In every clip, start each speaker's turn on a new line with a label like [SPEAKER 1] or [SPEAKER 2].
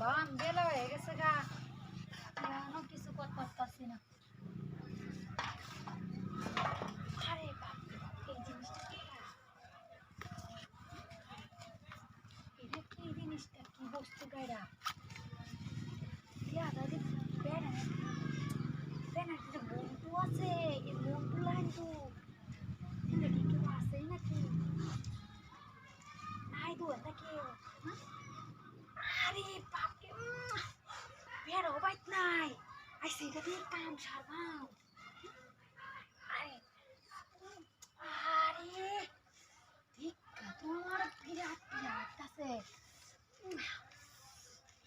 [SPEAKER 1] বান বেলা হয়ে গেছে গা এখনো কিছু করতে পারতাছি না। আরে বাপ এই জিনিসটা এটা কি জিনিসটা কি বস্তু গাড়া দাদি বেড়া বেড়া মন্টু আছে এই মন্টু লাইন তো দেখি কেউ আসেই নাকি নাই তো নাকি আরে বাপরে বেড়াও বাইত নাই আই সেইটা দিয়ে কাম সারবাম আরে আরে দীক্ষা তোমার বিরাট বিরাট আছে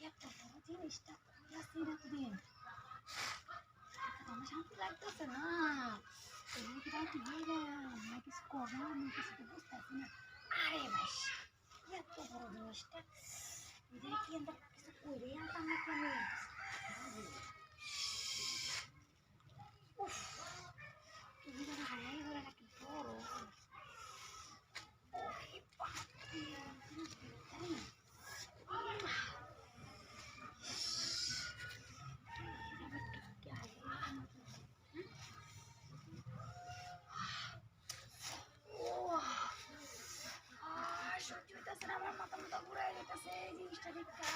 [SPEAKER 1] এত বড় জিনিসটা আসি না দিন আমার শান্তি লাগতেছে না তুমি কি রাইতে গেলাম না কিছু করলাম আমি কিছু তো বুঝতেছি না আরে ভাই এত বড় জিনিসটা এদের কি আমরা কিছু করে আনতাম না কেন উফ তুমি যেন হারাই করে নাকি বড় আমার মাথা মাথা ঘুরাই যেতেছে এই জিনিসটা দেখা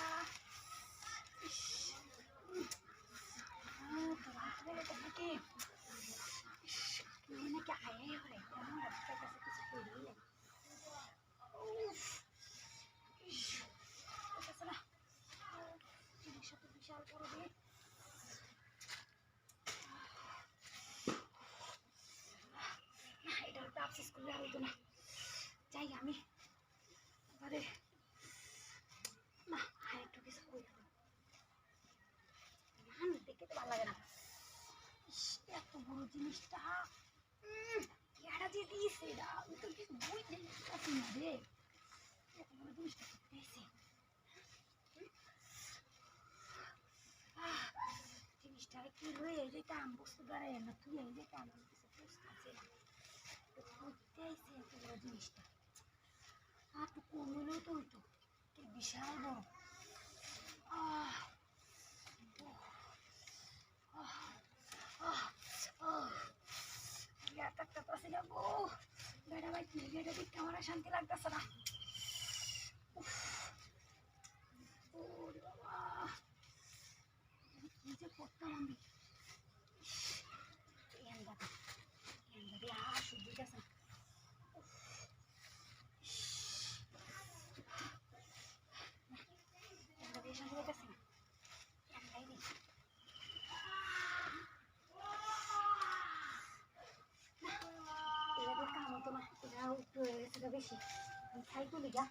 [SPEAKER 1] নাকি নাকি আয় হরে কেমন রাস্তার কাছে কিছু করলে না জিনিসটা তো বিশাল বড় দিয়ে না এটা একটা আফসোস করলে হতো না যাই আমি এবারে না আর একটু কিছু করি দেখে তো ভালো লাগে না এত বড় জিনিসটা কেডা দিয়ে দিয়েছে এটা আমি তো কিছু বুঝতে পারছি না রে এত বড় জিনিসটা দিয়েছে জিনিসটা কি লয়ে যেতাম বস্তু দাঁড়ায় না তুই যেতাম কিছু বুঝতেছি না বুঝতে আইছে এত বড় জিনিসটা আর তো কম হলেও তো হইতো বিশাল বড় আমার শান্তি লাগতেছে না কি যে করতাম আমি আর সহ্য গেছে না শান্তি লাগতেছে না এটা কাম হতো না এটা একটু হয়ে গেছে বেশি আমি খাই তুলি গা